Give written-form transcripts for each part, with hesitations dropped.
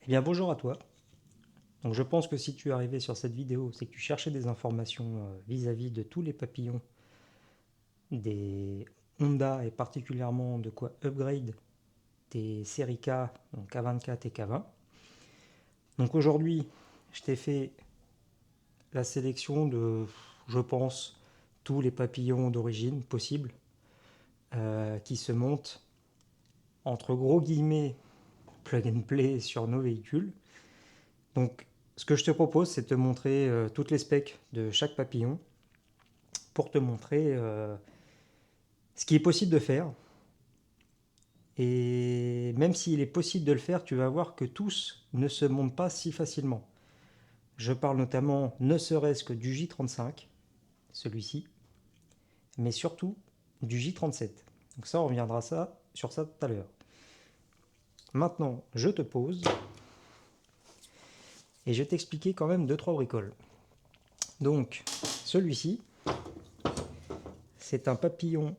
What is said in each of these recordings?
Eh bien bonjour à toi. Donc je pense que si tu es arrivé sur cette vidéo, c'est que tu cherchais des informations vis-à-vis de tous les papillons des Honda et particulièrement de quoi upgrade tes séries K, donc K24 et K20. Donc aujourd'hui, je t'ai fait la sélection de, je pense, tous les papillons d'origine possibles qui se montent entre gros guillemets plug and play sur nos véhicules. Donc ce que je te propose, c'est de te montrer toutes les specs de chaque papillon pour te montrer ce qui est possible de faire. Et même s'il est possible de le faire, tu vas voir que tous ne se montent pas si facilement. Je parle notamment, ne serait-ce que du J35, celui-ci, mais surtout du J37. Donc ça, on reviendra sur ça tout à l'heure. Maintenant, je te pose et je vais t'expliquer quand même 2-3 bricoles. Donc, celui-ci, c'est un papillon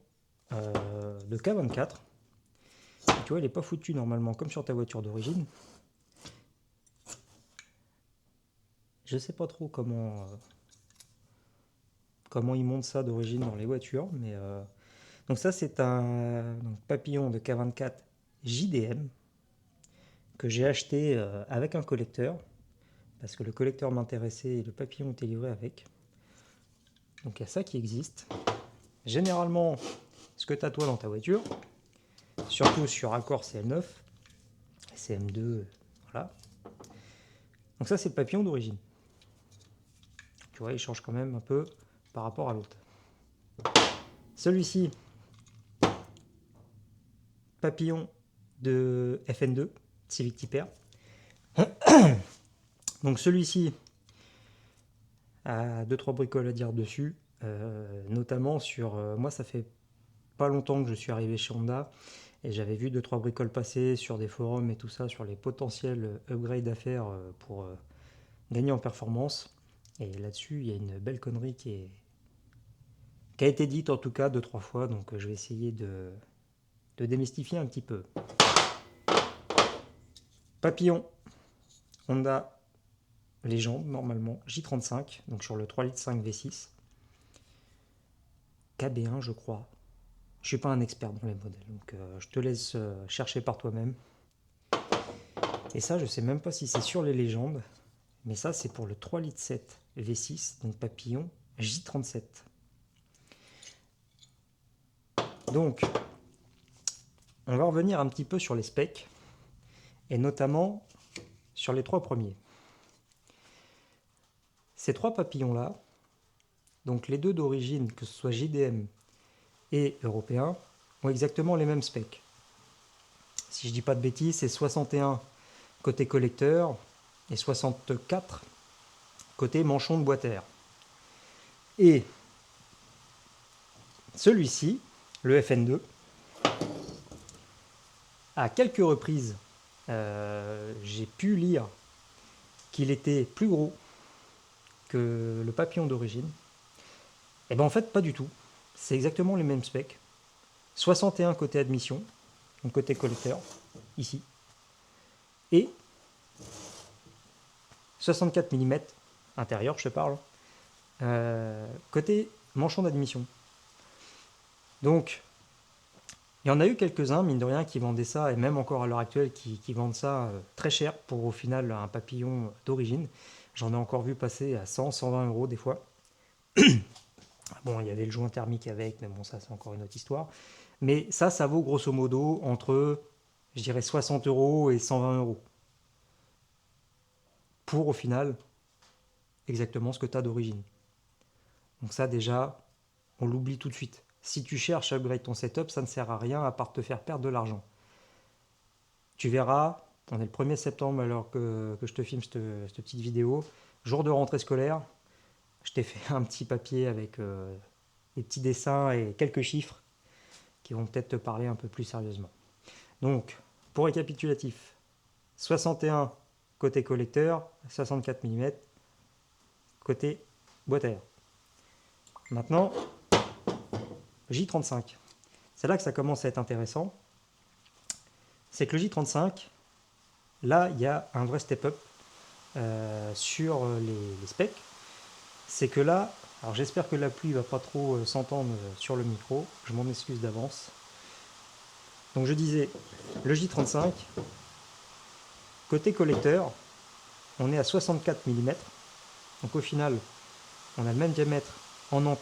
de K24. Tu vois, il n'est pas foutu normalement comme sur ta voiture d'origine. Je sais pas trop comment ils montent ça d'origine dans les voitures, mais donc ça c'est un papillon de K24 JDM que j'ai acheté avec un collecteur parce que le collecteur m'intéressait et le papillon était livré avec. Donc il y a ça qui existe. Généralement, ce que tu as toi dans ta voiture, surtout sur Accord CL9, CM2, voilà. Donc ça c'est le papillon d'origine. Tu vois, il change quand même un peu par rapport à l'autre. Celui-ci, papillon de FN2, Civic Type R. Donc celui-ci a 2-3 bricoles à dire dessus, notamment sur... moi ça fait pas longtemps que je suis arrivé chez Honda et j'avais vu 2-3 bricoles passer sur des forums et tout ça, sur les potentiels upgrades à faire pour gagner en performance. Et là-dessus, il y a une belle connerie qui a été dite en tout cas 2-3 fois, donc je vais essayer de démystifier un petit peu. Papillon, Honda Légende normalement, J35, donc sur le 3,5 litres V6. KB1 je crois. Je suis pas un expert dans les modèles, donc je te laisse chercher par toi-même. Et ça, je sais même pas si c'est sur les légendes, mais ça c'est pour le 3,7 litres V6, donc papillon J37. Donc, on va revenir un petit peu sur les specs, et notamment sur les trois premiers. Ces trois papillons-là, donc les deux d'origine, que ce soit JDM et européen, ont exactement les mêmes specs. Si je dis pas de bêtises, c'est 61 côté collecteur et 64 côté manchon de boîte air. Et celui-ci, le FN2, à quelques reprises, j'ai pu lire qu'il était plus gros que le papillon d'origine. Et bien en fait, pas du tout. C'est exactement les mêmes specs. 61 côté admission, donc côté collecteur, ici. Et 64 mm, intérieur, je te parle, côté manchon d'admission. Donc, il y en a eu quelques-uns, mine de rien, qui vendaient ça, et même encore à l'heure actuelle, qui vendent ça très cher pour au final un papillon d'origine. J'en ai encore vu passer à 100, 120 euros des fois. Bon, il y avait le joint thermique avec, mais bon, ça c'est encore une autre histoire. Mais ça vaut grosso modo entre, je dirais, 60 euros et 120 euros. Pour au final, exactement ce que tu as d'origine. Donc ça déjà, on l'oublie tout de suite. Si tu cherches à upgrade ton setup, ça ne sert à rien à part te faire perdre de l'argent. Tu verras, on est le 1er septembre alors que je te filme cette petite vidéo. Jour de rentrée scolaire, je t'ai fait un petit papier avec des petits dessins et quelques chiffres qui vont peut-être te parler un peu plus sérieusement. Donc, pour récapitulatif, 61 côté collecteur, 64 mm côté boîte à air. Maintenant, J35. C'est là que ça commence à être intéressant. C'est que le J35, là, il y a un vrai step-up sur les specs. C'est que là, alors j'espère que la pluie va pas trop s'entendre sur le micro, je m'en excuse d'avance. Donc je disais, le J35, côté collecteur, on est à 64 mm. Donc au final, on a le même diamètre en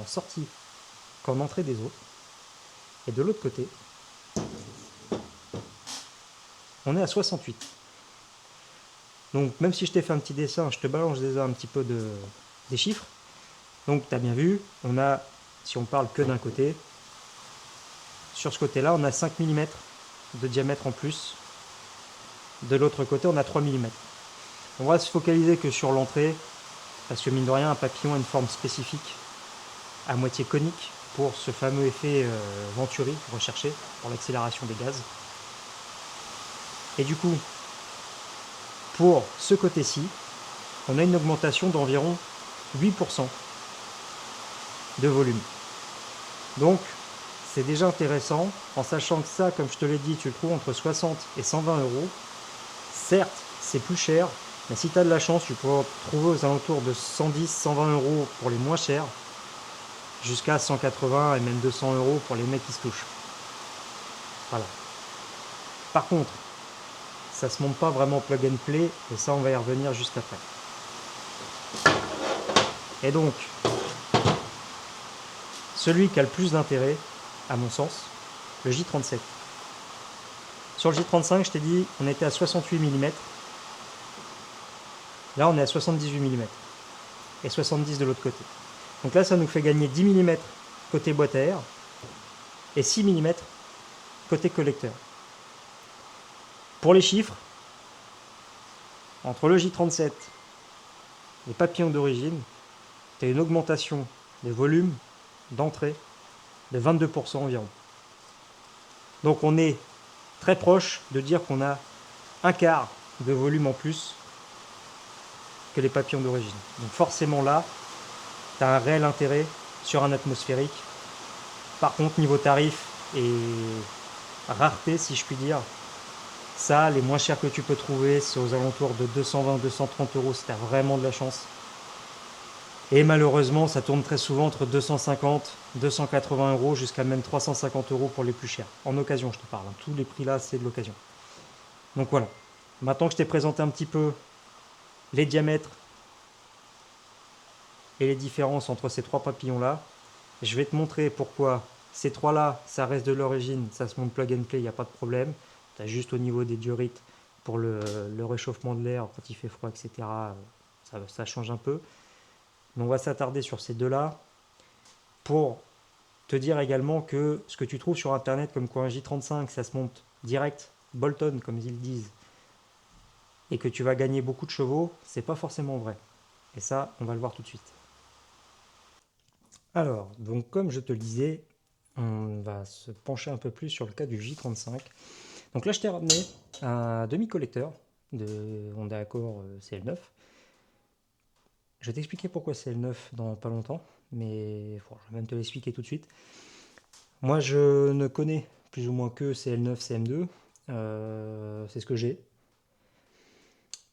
sortie qu'en entrée des autres. Et de l'autre côté, on est à 68. Donc même si je t'ai fait un petit dessin, je te balance déjà un petit peu des chiffres. Donc tu as bien vu, on a, si on parle que d'un côté, sur ce côté-là, on a 5 mm de diamètre en plus. De l'autre côté, on a 3 mm. On va se focaliser que sur l'entrée, parce que mine de rien, un papillon a une forme spécifique, à moitié conique, pour ce fameux effet Venturi recherché, pour l'accélération des gaz. Et du coup, pour ce côté-ci, on a une augmentation d'environ 8% de volume. Donc, c'est déjà intéressant, en sachant que ça, comme je te l'ai dit, tu le trouves entre 60 et 120 euros. Certes, c'est plus cher, mais si tu as de la chance, tu pourras trouver aux alentours de 110-120 euros pour les moins chers, jusqu'à 180 et même 200 euros pour les mecs qui se touchent. Voilà. Par contre, ça se monte pas vraiment plug and play, et ça on va y revenir juste après. Et donc, celui qui a le plus d'intérêt, à mon sens, le J37. Sur le J35, je t'ai dit, on était à 68 mm. Là, on est à 78 mm. Et 70 de l'autre côté. Donc là, ça nous fait gagner 10 mm côté boîte à air et 6 mm côté collecteur. Pour les chiffres, entre le J37 et les papillons d'origine, tu as une augmentation des volumes d'entrée de 22% environ. Donc on est très proche de dire qu'on a un quart de volume en plus que les papillons d'origine. Donc forcément là, tu as un réel intérêt sur un atmosphérique. Par contre, niveau tarif et rareté, si je puis dire, ça, les moins chers que tu peux trouver, c'est aux alentours de 220-230 euros si tu as vraiment de la chance. Et malheureusement, ça tourne très souvent entre 250, 280 euros jusqu'à même 350 euros pour les plus chers. En occasion, je te parle. Tous les prix là, c'est de l'occasion. Donc voilà. Maintenant que je t'ai présenté un petit peu les diamètres et les différences entre ces trois papillons-là, je vais te montrer pourquoi ces trois-là, ça reste de l'origine, ça se monte plug and play, il n'y a pas de problème. Tu as juste au niveau des diorites pour le réchauffement de l'air quand il fait froid, etc. Ça change un peu. Mais on va s'attarder sur ces deux-là pour te dire également que ce que tu trouves sur internet comme quoi un J35 ça se monte direct, Bolton comme ils disent, et que tu vas gagner beaucoup de chevaux, c'est pas forcément vrai. Et ça, on va le voir tout de suite. Alors, donc comme je te le disais, on va se pencher un peu plus sur le cas du J35. Donc là, je t'ai ramené un demi-collecteur de Honda Accord CL9. Je vais t'expliquer pourquoi CL9 dans pas longtemps, mais bon, je vais même te l'expliquer tout de suite. Moi, je ne connais plus ou moins que CL9, CM2. C'est ce que j'ai.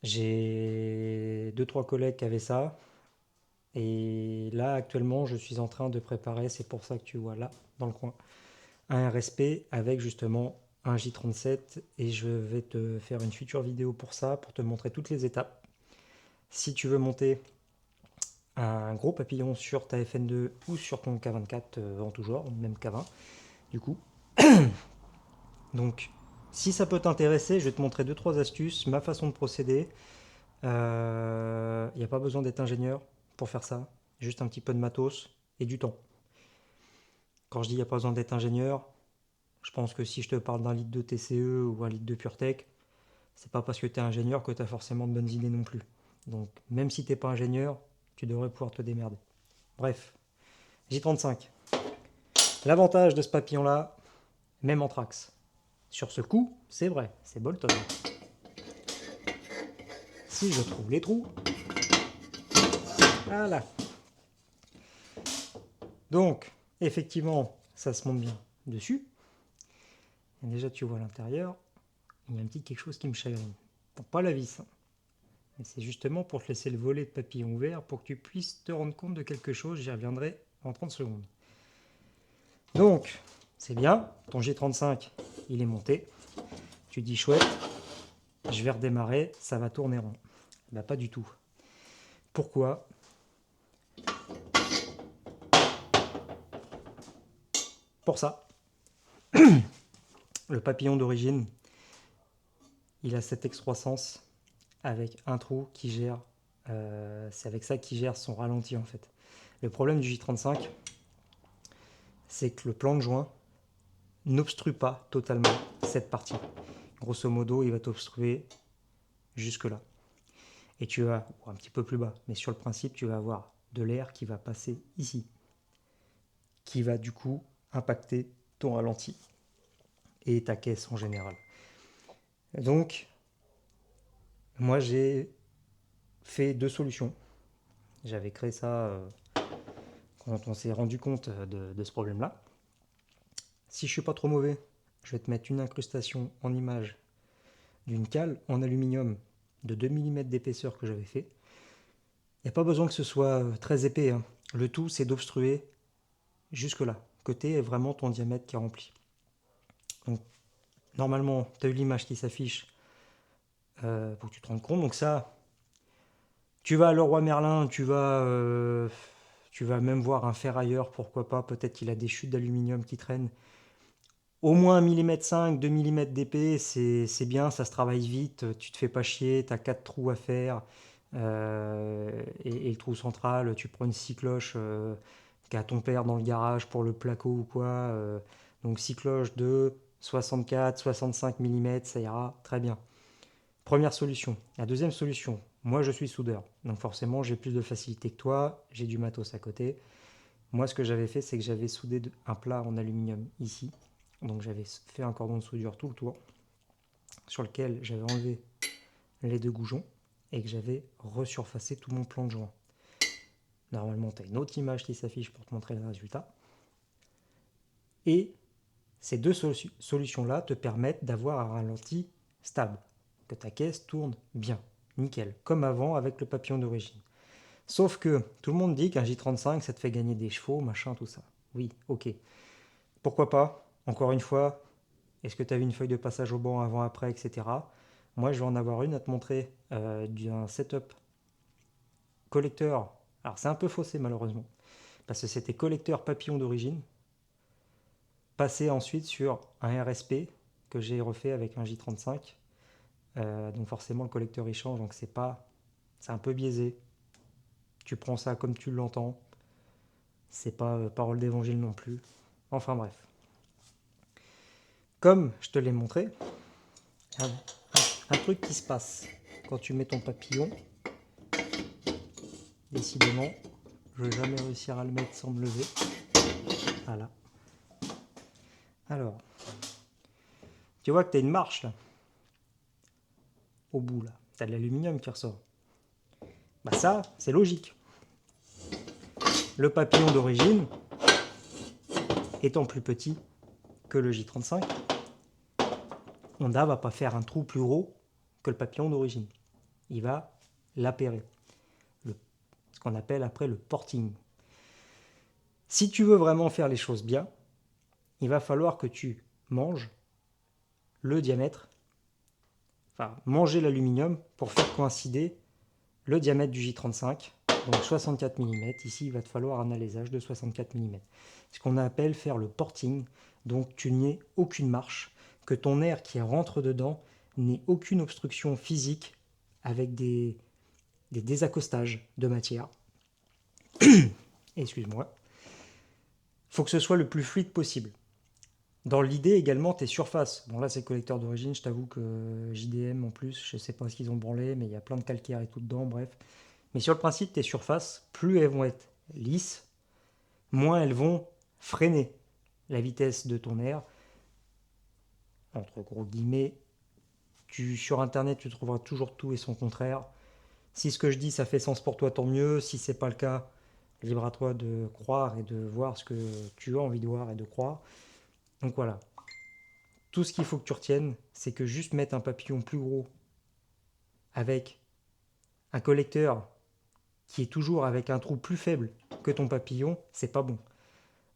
J'ai 2-3 collègues qui avaient ça. Et là, actuellement, je suis en train de préparer, c'est pour ça que tu vois là, dans le coin, un RSP avec justement un J37. Et je vais te faire une future vidéo pour ça, pour te montrer toutes les étapes. Si tu veux monter un gros papillon sur ta FN2 ou sur ton K24 en tout genre, même K20, du coup. Donc, si ça peut t'intéresser, je vais te montrer 2-3 astuces, ma façon de procéder. Il n'y a pas besoin d'être ingénieur pour faire ça, juste un petit peu de matos et du temps. Quand je dis il n'y a pas besoin d'être ingénieur, je pense que si je te parle d'un litre de TCE ou un litre de PureTech, c'est pas parce que tu es ingénieur que tu as forcément de bonnes idées non plus. Donc, même si tu n'es pas ingénieur, tu devrais pouvoir te démerder. Bref, J35. L'avantage de ce papillon-là, même en trax. Sur ce coup, c'est vrai, c'est Bolton. Si je trouve les trous, voilà. Donc, effectivement, ça se monte bien dessus. Et déjà, tu vois à l'intérieur, il y a un petit quelque chose qui me chagrine. Bon, pas la vis, hein. Mais c'est justement pour te laisser le volet de papillon ouvert pour que tu puisses te rendre compte de quelque chose. J'y reviendrai en 30 secondes. Donc, c'est bien, ton G35, il est monté. Tu te dis chouette, je vais redémarrer, ça va tourner rond. Bah, pas du tout. Pourquoi? Pour ça, le papillon d'origine, il a cette excroissance avec un trou qui gère. C'est avec ça qu'il gère son ralenti en fait. Le problème du J35, c'est que le plan de joint n'obstrue pas totalement cette partie. Grosso modo, il va t'obstruer jusque là. Et tu vas, ou un petit peu plus bas, mais sur le principe, tu vas avoir de l'air qui va passer ici, qui va du coup impacter ton ralenti et ta caisse en général. Donc, moi j'ai fait deux solutions. J'avais créé ça quand on s'est rendu compte de ce problème-là. Si je suis pas trop mauvais, je vais te mettre une incrustation en image d'une cale en aluminium de 2 mm d'épaisseur que j'avais fait. Il n'y a pas besoin que ce soit très épais, hein. Le tout, c'est d'obstruer jusque là. Côté est vraiment ton diamètre qui est rempli. Donc, normalement, tu as eu l'image qui s'affiche pour que tu te rendes compte. Donc ça, tu vas à Leroy Merlin, tu vas même voir un ferrailleur, pourquoi pas. Peut-être qu'il a des chutes d'aluminium qui traînent. Au moins 1,5 mm, 2 mm d'épais, c'est bien, ça se travaille vite, tu te fais pas chier, tu as 4 trous à faire. Et le trou central, tu prends une scie cloche qu'a ton père dans le garage pour le placo ou quoi. Donc scie cloche de 64, 65 mm, ça ira très bien. Première solution. La deuxième solution, moi je suis soudeur, donc forcément j'ai plus de facilité que toi, j'ai du matos à côté. Moi ce que j'avais fait, c'est que j'avais soudé un plat en aluminium ici. Donc j'avais fait un cordon de soudure tout le tour, sur lequel j'avais enlevé les deux goujons et que j'avais resurfacé tout mon plan de joint. Normalement, tu as une autre image qui s'affiche pour te montrer le résultat. Et ces deux solutions-là te permettent d'avoir un ralenti stable, que ta caisse tourne bien, nickel, comme avant avec le papillon d'origine. Sauf que tout le monde dit qu'un J35, ça te fait gagner des chevaux, machin, tout ça. Oui, ok. Pourquoi pas? Encore une fois, est-ce que tu as vu une feuille de passage au banc avant-après, etc. Moi, je vais en avoir une à te montrer d'un setup collecteur. Alors, c'est un peu faussé malheureusement, parce que c'était collecteur papillon d'origine, passé ensuite sur un RSP que j'ai refait avec un J35. Donc forcément, le collecteur il change, donc c'est un peu biaisé. Tu prends ça comme tu l'entends. C'est pas parole d'évangile non plus. Enfin bref. Comme je te l'ai montré, un truc qui se passe quand tu mets ton papillon. Décidément, je vais jamais réussir à le mettre sans me lever. Voilà. Alors, tu vois que tu as une marche là, au bout là. Tu as de l'aluminium qui ressort. Bah ça, c'est logique. Le papillon d'origine, étant plus petit que le J35, Honda va pas faire un trou plus gros que le papillon d'origine. Il va l'appairer. Ce qu'on appelle après le porting. Si tu veux vraiment faire les choses bien, il va falloir que tu manges le diamètre, enfin manger l'aluminium pour faire coïncider le diamètre du J35, donc 64 mm. Ici, il va te falloir un alésage de 64 mm. Ce qu'on appelle faire le porting, donc tu n'aies aucune marche, que ton air qui rentre dedans n'ait aucune obstruction physique avec des désaccostages de matière. Excuse-moi. Il faut que ce soit le plus fluide possible. Dans l'idée également, tes surfaces. Bon là c'est le collecteur d'origine, je t'avoue que JDM en plus, je sais pas ce qu'ils ont branlé, mais il y a plein de calcaire et tout dedans, bref. Mais sur le principe, tes surfaces, plus elles vont être lisses, moins elles vont freiner la vitesse de ton air. Entre gros guillemets, sur internet tu trouveras toujours tout et son contraire. Si ce que je dis ça fait sens pour toi, tant mieux. Si c'est pas le cas, libre à toi de croire et de voir ce que tu as envie de voir et de croire. Donc voilà. Tout ce qu'il faut que tu retiennes, c'est que juste mettre un papillon plus gros avec un collecteur qui est toujours avec un trou plus faible que ton papillon, c'est pas bon.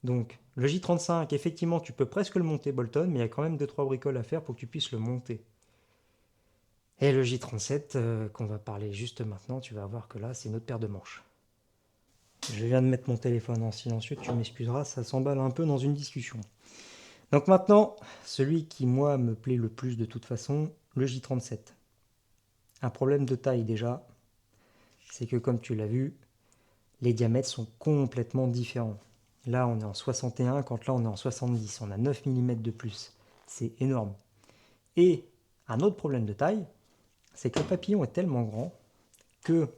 Donc le J35, effectivement, tu peux presque le monter Bolton, mais il y a quand même 2-3 bricoles à faire pour que tu puisses le monter. Et le J37, qu'on va parler juste maintenant, tu vas voir que là, c'est une autre paire de manches. Je viens de mettre mon téléphone en silencieux, tu m'excuseras, ça s'emballe un peu dans une discussion. Donc maintenant, celui qui, moi, me plaît le plus de toute façon, le J37. Un problème de taille déjà, c'est que comme tu l'as vu, les diamètres sont complètement différents. Là, on est en 61, quand là, on est en 70. On a 9 mm de plus. C'est énorme. Et un autre problème de taille, c'est que le papillon est tellement grand que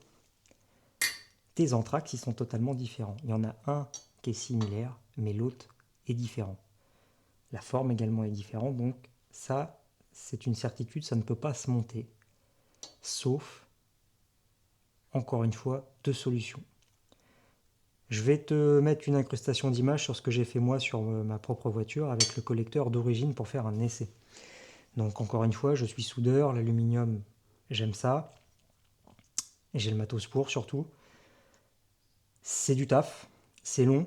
tes anthrax, ils sont totalement différents. Il y en a un qui est similaire, mais l'autre est différent. La forme également est différente, donc ça, c'est une certitude, ça ne peut pas se monter. Sauf, encore une fois, deux solutions. Je vais te mettre une incrustation d'image sur ce que j'ai fait moi sur ma propre voiture avec le collecteur d'origine pour faire un essai. Donc encore une fois, je suis soudeur, l'aluminium, j'aime ça. Et j'ai le matos pour surtout. C'est du taf, c'est long,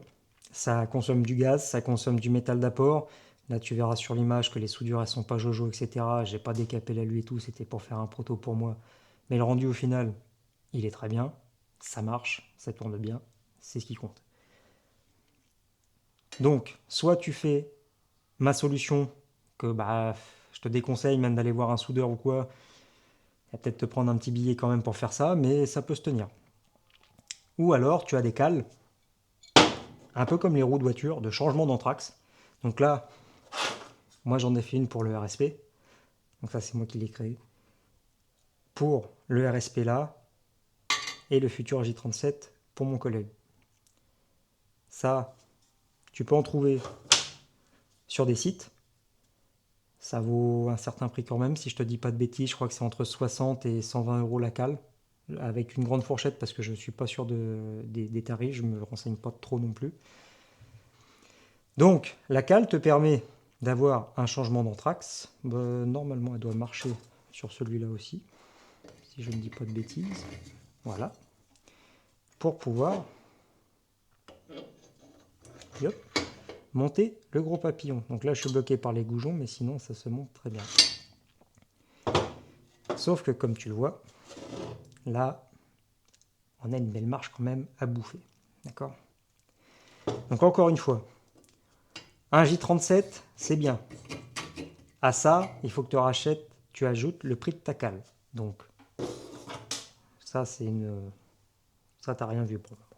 ça consomme du gaz, ça consomme du métal d'apport. Là tu verras sur l'image que les soudures elles sont pas jojo, etc. J'ai pas décapé l'alu et tout, c'était pour faire un proto pour moi. Mais le rendu au final, il est très bien, ça marche, ça tourne bien, c'est ce qui compte. Donc, soit tu fais ma solution, que bah, je te déconseille même d'aller voir un soudeur ou quoi, il va peut-être te prendre un petit billet quand même pour faire ça, mais ça peut se tenir. Ou alors tu as des cales, un peu comme les roues de voiture, de changement d'anthrax. Donc là, moi j'en ai fait une pour le RSP, donc ça c'est moi qui l'ai créé. Pour le RSP là, et le futur J37 pour mon collègue. Ça, tu peux en trouver sur des sites. Ça vaut un certain prix quand même, si je te dis pas de bêtises, je crois que c'est entre 60 et 120 euros la cale, avec une grande fourchette parce que je ne suis pas sûr des tarifs, je ne me renseigne pas trop non plus. Donc la cale te permet d'avoir un changement d'anthrax. Normalement elle doit marcher sur celui-là aussi, si je ne dis pas de bêtises. Voilà. Pour pouvoir hop, monter le gros papillon. Donc là je suis bloqué par les goujons, mais sinon ça se monte très bien. Sauf que comme tu le vois, là on a une belle marche quand même à bouffer. D'accord? Donc encore une fois, un J37 c'est bien. À ça, il faut que tu rachètes, tu ajoutes le prix de ta cale. Donc ça c'est une... Ça t'as rien vu pour le moment.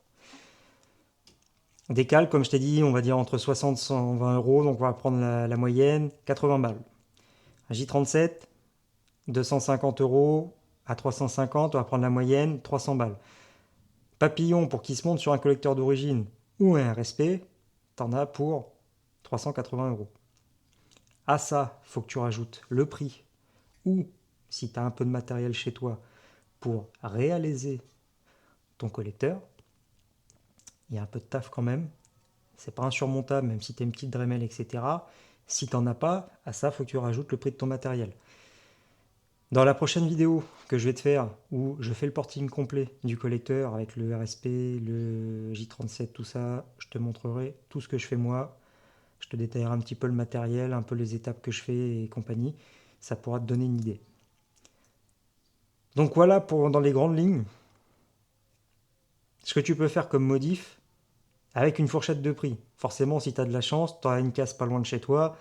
Des cales, comme je t'ai dit, on va dire entre 60 et 120 euros, donc on va prendre la moyenne, 80 balles. Un J37, 250 euros à 350, on va prendre la moyenne, 300 balles. Papillon pour qu'il se monte sur un collecteur d'origine ou un RSP, t'en as pour 380 euros. À ça, il faut que tu rajoutes le prix ou, si tu as un peu de matériel chez toi, pour réaliser ton collecteur. Il y a un peu de taf quand même. C'est pas insurmontable, même si tu as une petite Dremel, etc. Si tu n'en as pas, à ça, il faut que tu rajoutes le prix de ton matériel. Dans la prochaine vidéo que je vais te faire, où je fais le porting complet du collecteur avec le RSP, le J37, tout ça, je te montrerai tout ce que je fais moi. Je te détaillerai un petit peu le matériel, un peu les étapes que je fais et compagnie. Ça pourra te donner une idée. Donc voilà pour dans les grandes lignes ce que tu peux faire comme modif avec une fourchette de prix. Forcément, si tu as de la chance, tu auras une casse pas loin de chez toi.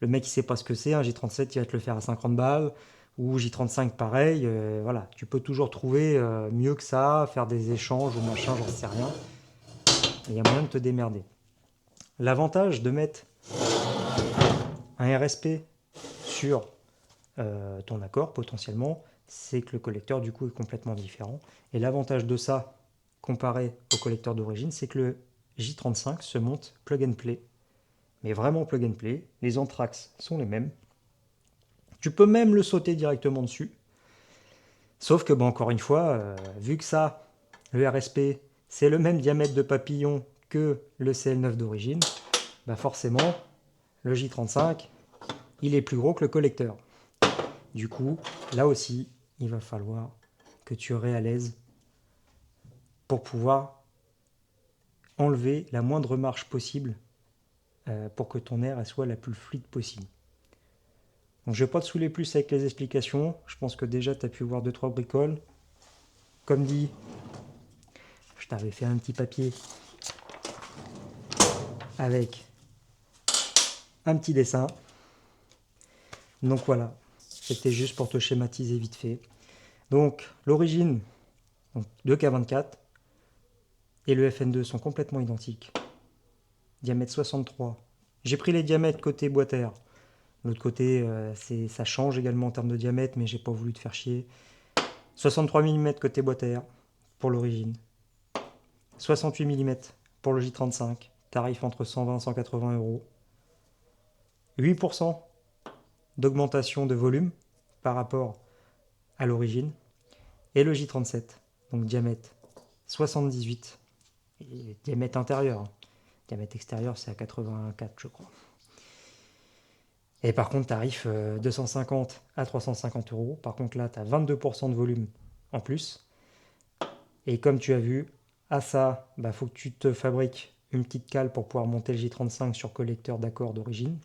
Le mec, il sait pas ce que c'est. Un J37, il va te le faire à 50 balles. Ou J35, pareil. Voilà, tu peux toujours trouver mieux que ça, faire des échanges ou machin, j'en sais rien. Il y a moyen de te démerder. L'avantage de mettre un RSP sur ton accord, potentiellement, c'est que le collecteur, du coup, est complètement différent. Et l'avantage de ça, comparé au collecteur d'origine, c'est que le J35 se monte plug and play. Mais vraiment plug and play. Les anthrax sont les mêmes. Tu peux même le sauter directement dessus. Sauf que, encore une fois, vu que ça, le RSP, c'est le même diamètre de papillon que le CL9 d'origine, forcément, le J35, il est plus gros que le collecteur. Du coup, là aussi, il va falloir que tu réalises pour pouvoir enlever la moindre marge possible pour que ton air soit la plus fluide possible. Donc je ne vais pas te saouler plus avec les explications. Je pense que déjà tu as pu voir 2-3 bricoles. Comme dit, je t'avais fait un petit papier avec un petit dessin. Donc voilà, c'était juste pour te schématiser vite fait. Donc l'origine de K24 et le FN2 sont complètement identiques. Diamètre 63. J'ai pris les diamètres côté boîte à air. L'autre côté, ça change également en termes de diamètre, mais j'ai pas voulu te faire chier. 63 mm côté boîte à air pour l'origine. 68 mm pour le J35. Tarif entre 120 et 180 euros. 8% d'augmentation de volume par rapport à l'origine. Et le J37, donc diamètre 78. Et diamètre intérieur. Diamètre extérieur, c'est à 84, je crois. Et par contre, tarif 250 à 350 euros. Par contre, là, tu as 22% de volume en plus. Et comme tu as vu, à ça, faut que tu te fabriques une petite cale pour pouvoir monter le J35 sur collecteur d'accord d'origine.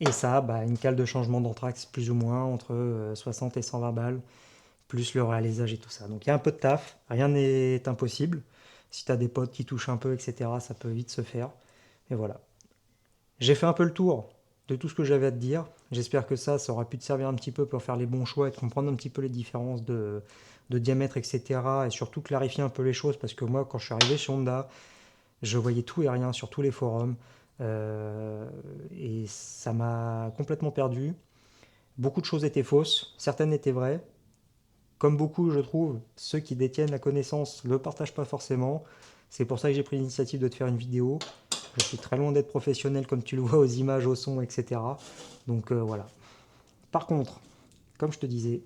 Et ça, une cale de changement d'anthrax plus ou moins entre 60 et 120 balles, plus le réalisage et tout ça. Donc il y a un peu de taf, rien n'est impossible. Si tu as des potes qui touchent un peu, etc., ça peut vite se faire. Et voilà. J'ai fait un peu le tour de tout ce que j'avais à te dire. J'espère que ça aura pu te servir un petit peu pour faire les bons choix et de comprendre un petit peu les différences de diamètre, etc. Et surtout clarifier un peu les choses parce que moi, quand je suis arrivé chez Honda, je voyais tout et rien sur tous les forums. Et ça m'a complètement perdu. Beaucoup de choses étaient fausses, certaines étaient vraies. Comme beaucoup, je trouve, ceux qui détiennent la connaissance ne le partagent pas forcément. C'est pour ça que j'ai pris l'initiative de te faire une vidéo. Je suis très loin d'être professionnel comme tu le vois aux images, au son, etc. Donc voilà. Par contre, comme je te disais,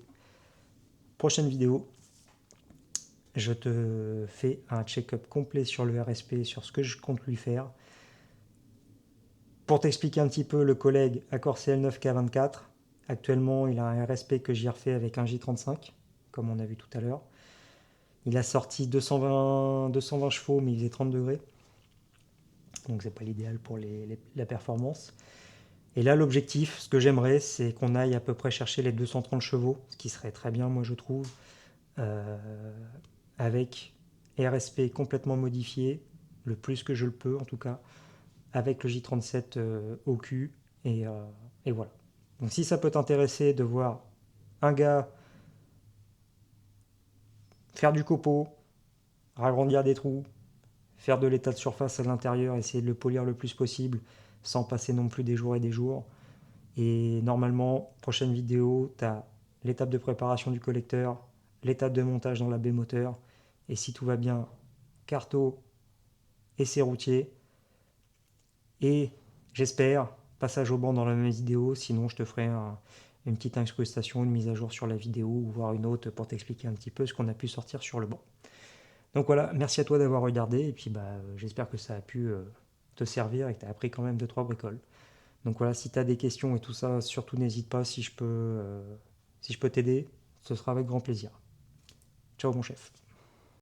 prochaine vidéo, je te fais un check-up complet sur le RSP, sur ce que je compte lui faire. Pour t'expliquer un petit peu, le collègue Accord CL9K24, actuellement il a un RSP que j'y refais avec un J35, comme on a vu tout à l'heure. Il a sorti 220 chevaux, mais il faisait 30 degrés. Donc c'est pas l'idéal pour la performance. Et là, l'objectif, ce que j'aimerais, c'est qu'on aille à peu près chercher les 230 chevaux, ce qui serait très bien, moi je trouve, avec RSP complètement modifié, le plus que je le peux en tout cas, avec le J37 au cul, et voilà. Donc si ça peut t'intéresser de voir un gars faire du copeau, ragrandir des trous, faire de l'état de surface à l'intérieur, essayer de le polir le plus possible, sans passer non plus des jours et des jours. Et normalement, prochaine vidéo, tu as l'étape de préparation du collecteur, l'étape de montage dans la baie moteur, et si tout va bien, carto, essai routier, et j'espère, passage au banc dans la même vidéo, sinon je te ferai une petite incrustation, une mise à jour sur la vidéo, ou voir une autre pour t'expliquer un petit peu ce qu'on a pu sortir sur le banc. Donc voilà, merci à toi d'avoir regardé, et puis j'espère que ça a pu te servir et que tu as appris quand même 2-3 bricoles. Donc voilà, si tu as des questions et tout ça, surtout n'hésite pas, si je peux t'aider, ce sera avec grand plaisir. Ciao mon chef.